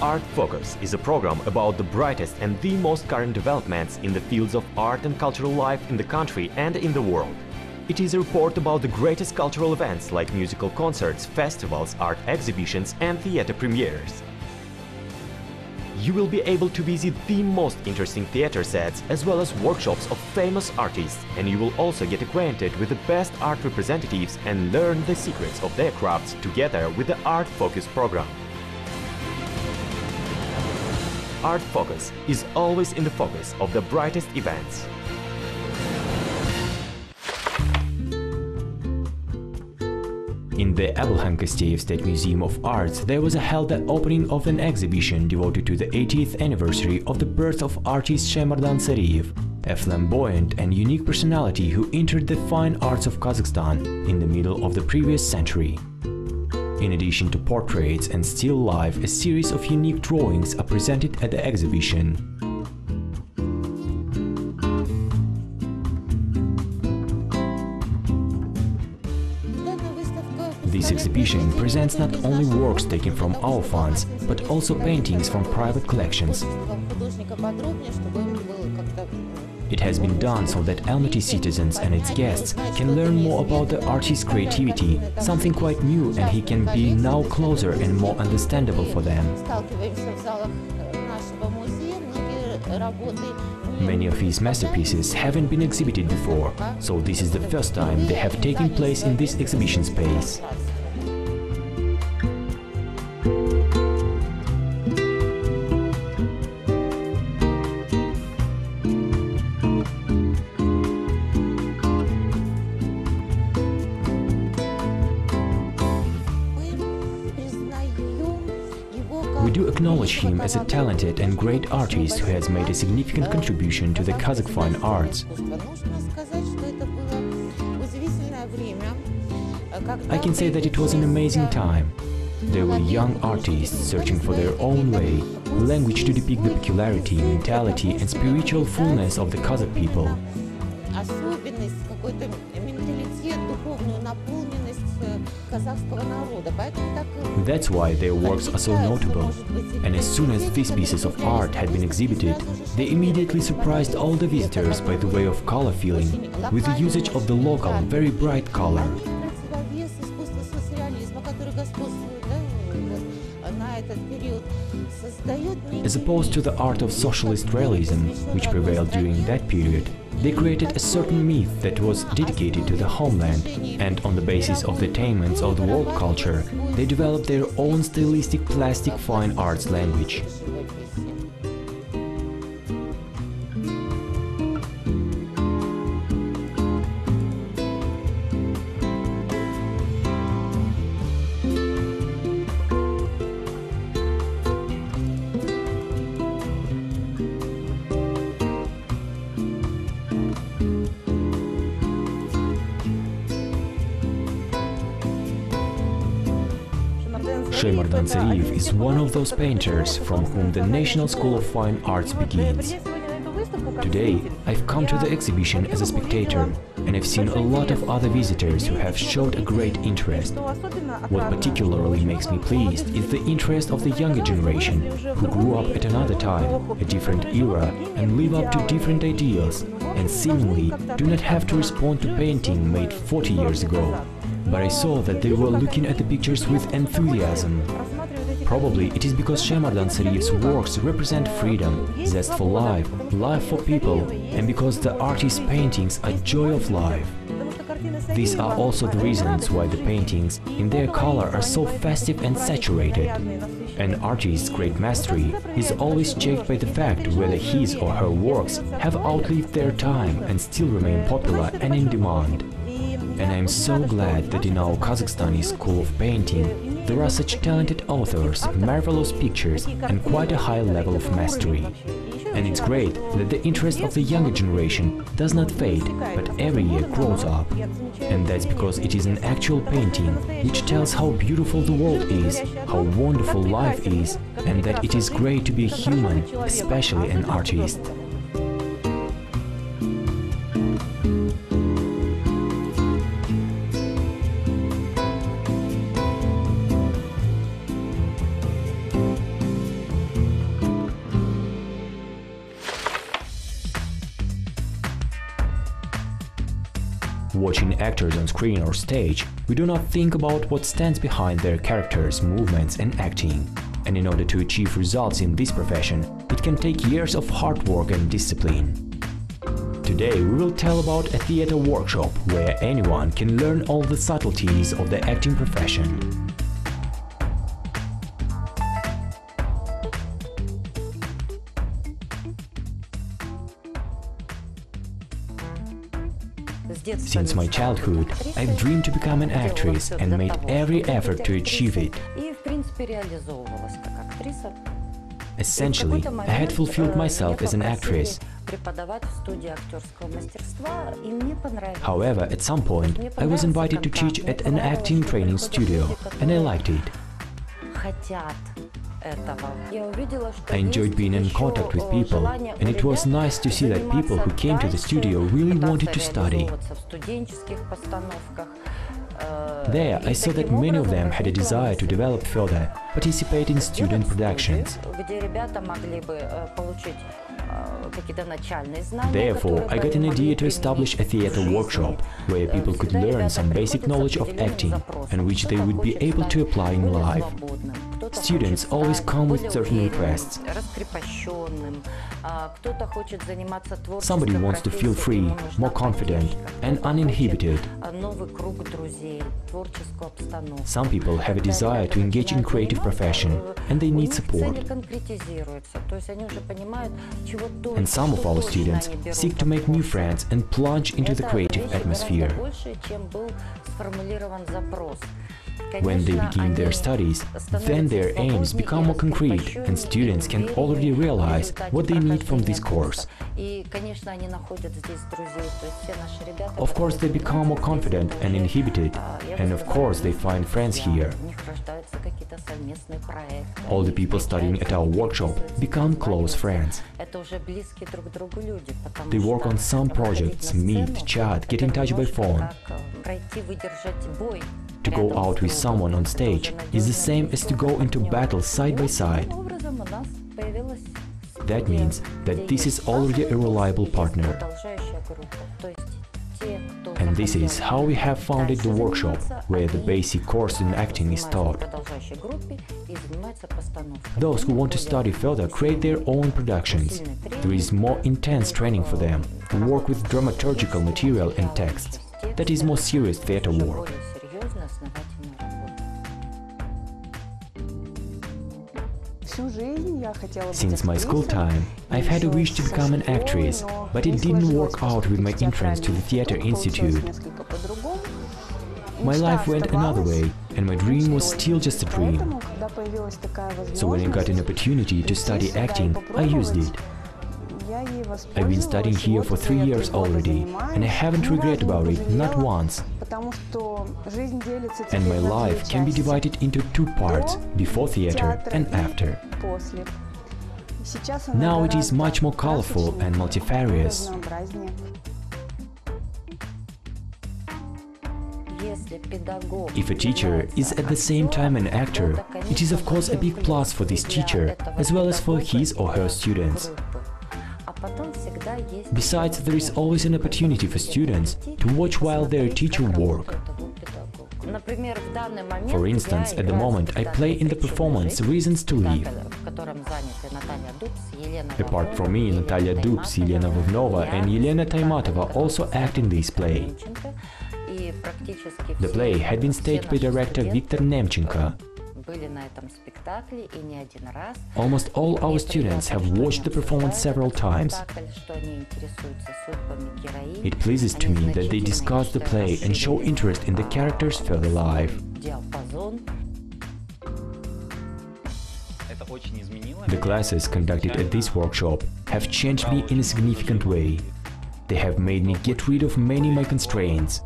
Art Focus is a program about the brightest and the most current developments in the fields of art and cultural life in the country and in the world. It is a report about the greatest cultural events like musical concerts, festivals, art exhibitions and theater premieres. You will be able to visit the most interesting theater sets as well as workshops of famous artists, and you will also get acquainted with the best art representatives and learn the secrets of their crafts together with the Art Focus program. Art Focus is always in the focus of the brightest events. In the Kazakh State Museum of Arts, there was held the opening of an exhibition devoted to the 80th anniversary of the birth of artist Shaymardan Sariyev, a flamboyant and unique personality who entered the fine arts of Kazakhstan in the middle of the previous century. In addition to portraits and still life, a series of unique drawings are presented at the exhibition. This exhibition presents not only works taken from our funds, but also paintings from private collections. It has been done so that Almaty citizens and its guests can learn more about the artist's creativity, something quite new, and he can be now closer and more understandable for them. Many of his masterpieces haven't been exhibited before, so this is the first time they have taken place in this exhibition space. We do acknowledge him as a talented and great artist who has made a significant contribution to the Kazakh fine arts. I can say that it was an amazing time. There were young artists searching for their own way, language to depict the peculiarity, mentality and spiritual fullness of the Kazakh people. That's why their works are so notable, and as soon as these pieces of art had been exhibited, they immediately surprised all the visitors by the way of color filling, with the usage of the local, very bright color. As opposed to the art of socialist realism, which prevailed during that period, they created a certain myth that was dedicated to the homeland, and on the basis of the attainments of the world culture, they developed their own stylistic plastic fine arts language. Shaymardan Sariyev is one of those painters from whom the National School of Fine Arts begins. Today, I've come to the exhibition as a spectator, and I've seen a lot of other visitors who have showed a great interest. What particularly makes me pleased is the interest of the younger generation, who grew up at another time, a different era, and live up to different ideals, and seemingly do not have to respond to painting made 40 years ago. But I saw that they were looking at the pictures with enthusiasm. Probably it is because Shaymardan Sariyev's works represent freedom, zest for life, life for people, and because the artist's paintings are joy of life. These are also the reasons why the paintings, in their color, are so festive and saturated. An artist's great mastery is always checked by the fact whether his or her works have outlived their time and still remain popular and in demand. And I am so glad that in our Kazakhstani school of painting there are such talented authors, marvelous pictures and quite a high level of mastery. And it's great that the interest of the younger generation does not fade, but every year grows up. And that's because it is an actual painting, which tells how beautiful the world is, how wonderful life is, and that it is great to be human, especially an artist. watching actors on screen or stage, we do not think about what stands behind their characters, movements and acting. And in order to achieve results in this profession, it can take years of hard work and discipline. Today we will tell about a theater workshop where anyone can learn all the subtleties of the acting profession. Since my childhood, I've dreamed to become an actress and made every effort to achieve it. Essentially, I had fulfilled myself as an actress. However, at some point, I was invited to teach at an acting training studio, and I liked it. I enjoyed being in contact with people, and it was nice to see that people who came to the studio really wanted to study. There, I saw that many of them had a desire to develop further, participate in student productions. Therefore, I got an idea to establish a theater workshop, where people could learn some basic knowledge of acting, and which they would be able to apply in life. Students always come with certain requests. Somebody wants to feel free, more confident and uninhibited. Some people have a desire to engage in creative profession, and they need support. And some of our students seek to make new friends and plunge into the creative atmosphere. When they begin their studies, then their aims become more concrete, and students can already realize what they need from this course. Of course, they become more confident and inhibited, and of course, they find friends here. All the people studying at our workshop become close friends. They work on some projects, meet, chat, get in touch by phone. To go out with someone on stage is the same as to go into battle side by side. That means that this is already a reliable partner. And this is how we have founded the workshop, where the basic course in acting is taught. Those who want to study further create their own productions. There is more intense training for them, to work with dramaturgical material and texts. That is more serious theater work. Since my school time, I've had a wish to become an actress, but it didn't work out with my entrance to the Theatre Institute. My life went another way, and my dream was still just a dream. So when I got an opportunity to study acting, I used it. I've been studying here for 3 years already, and I haven't regretted about it, not once. And my life can be divided into 2 parts, before theater and after. Now it is much more colorful and multifarious. If a teacher is at the same time an actor, it is of course a big plus for this teacher, as well as for his or her students. Besides, there is always an opportunity for students to watch while their teacher work. For instance, at the moment I play in the performance Reasons to Live. Apart from me, Natalia Dubs, Yelena Vovnova and Yelena Taimatova also act in this play. The play had been staged by director Viktor Nemchenko. Almost all our students have watched the performance several times. It pleases to me that they discuss the play and show interest in the characters' further life. The classes conducted at this workshop have changed me in a significant way. They have made me get rid of many of my constraints.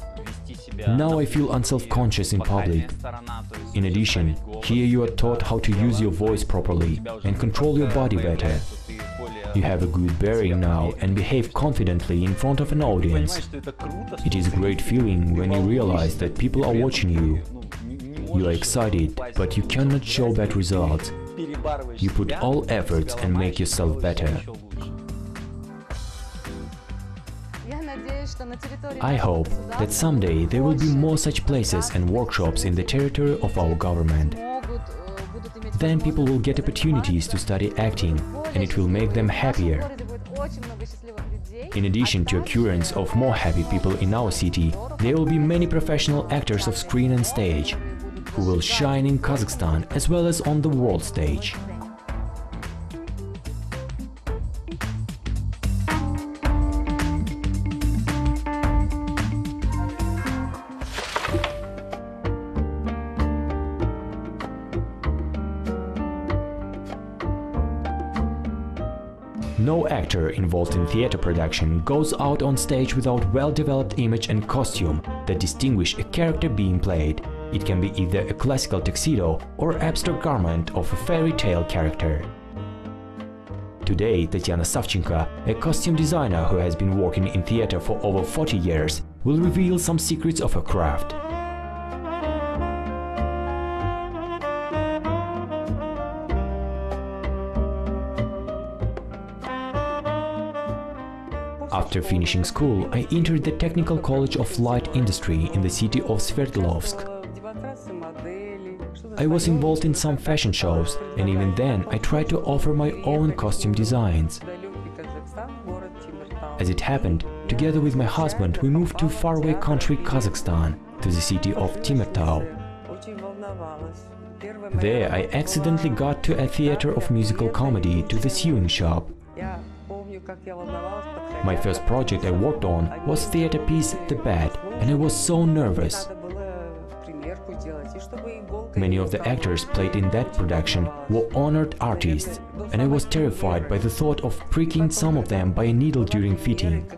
Now I feel unself-conscious in public. In addition, here you are taught how to use your voice properly and control your body better. You have a good bearing now and behave confidently in front of an audience. It is a great feeling when you realize that people are watching you. You are excited, but you cannot show bad results. You put all efforts and make yourself better. I hope that someday there will be more such places and workshops in the territory of our government. Then people will get opportunities to study acting, and it will make them happier. In addition to occurrence of more happy people in our city, there will be many professional actors of screen and stage, who will shine in Kazakhstan as well as on the world stage. No actor involved in theater production goes out on stage without well-developed image and costume that distinguish a character being played. It can be either a classical tuxedo or abstract garment of a fairy tale character. Today, Tatyana Savchenko, a costume designer who has been working in theater for over 40 years, will reveal some secrets of her craft. After finishing school, I entered the Technical College of Light Industry in the city of Sverdlovsk. I was involved in some fashion shows, and even then I tried to offer my own costume designs. As it happened, together with my husband we moved to faraway country Kazakhstan, to the city of Temirtau. There I accidentally got to a theater of musical comedy, to the sewing shop. My first project I worked on was theater piece The Bed, and I was so nervous. Many of the actors played in that production were honored artists, and I was terrified by the thought of pricking some of them by a needle during fitting.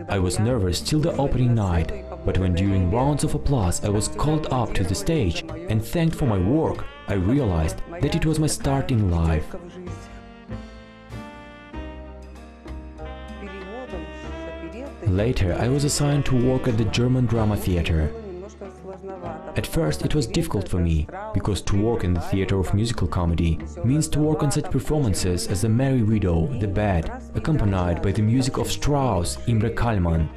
I was nervous till the opening night, but when during rounds of applause I was called up to the stage and thanked for my work, I realized that it was my start in life. Later, I was assigned to work at the German Drama Theatre. At first, it was difficult for me, because to work in the theatre of musical comedy means to work on such performances as The Merry Widow, The Bed, accompanied by the music of Strauss, Imre Kallmann.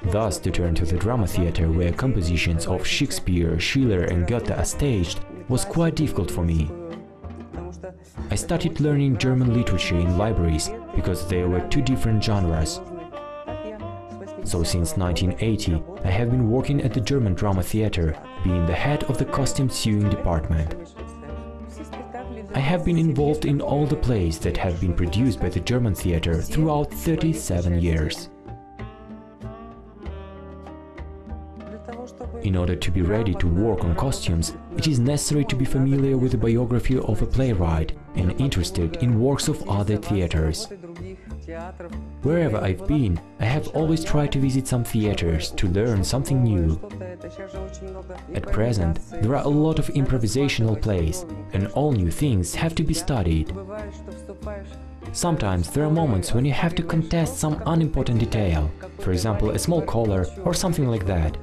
Thus, to turn to the drama theatre, where compositions of Shakespeare, Schiller and Goethe are staged, was quite difficult for me. I started learning German literature in libraries, because there were two different genres. So since 1980, I have been working at the German Drama Theatre, being the head of the costume sewing department. I have been involved in all the plays that have been produced by the German theatre throughout 37 years. In order to be ready to work on costumes, it is necessary to be familiar with the biography of a playwright and interested in works of other theatres. Wherever I've been, I have always tried to visit some theaters to learn something new. At present, there are a lot of improvisational plays, and all new things have to be studied. Sometimes there are moments when you have to contest some unimportant detail, for example a small color or something like that.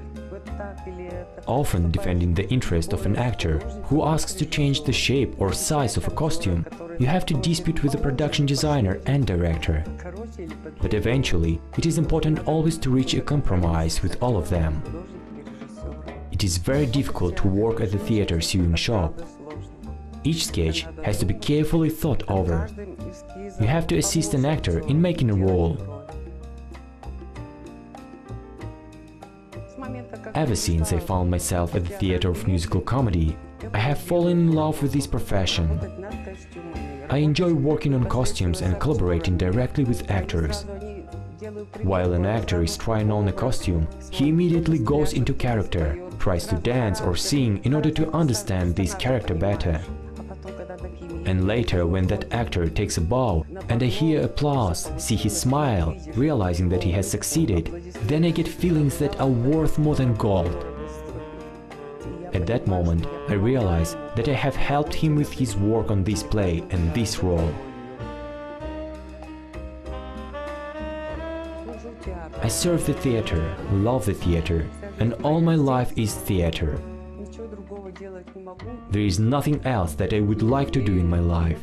Often defending the interest of an actor who asks to change the shape or size of a costume, you have to dispute with the production designer and director. But eventually, it is important always to reach a compromise with all of them. It is very difficult to work at the theater sewing shop. Each sketch has to be carefully thought over. You have to assist an actor in making a role. Ever since I found myself at the theater of musical comedy, I have fallen in love with this profession. I enjoy working on costumes and collaborating directly with actors. While an actor is trying on a costume, he immediately goes into character, tries to dance or sing in order to understand this character better. And later, when that actor takes a bow and I hear applause, see his smile, realizing that he has succeeded, then I get feelings that are worth more than gold. At that moment, I realize that I have helped him with his work on this play and this role. I serve the theater, love the theater, and all my life is theater. There is nothing else that I would like to do in my life.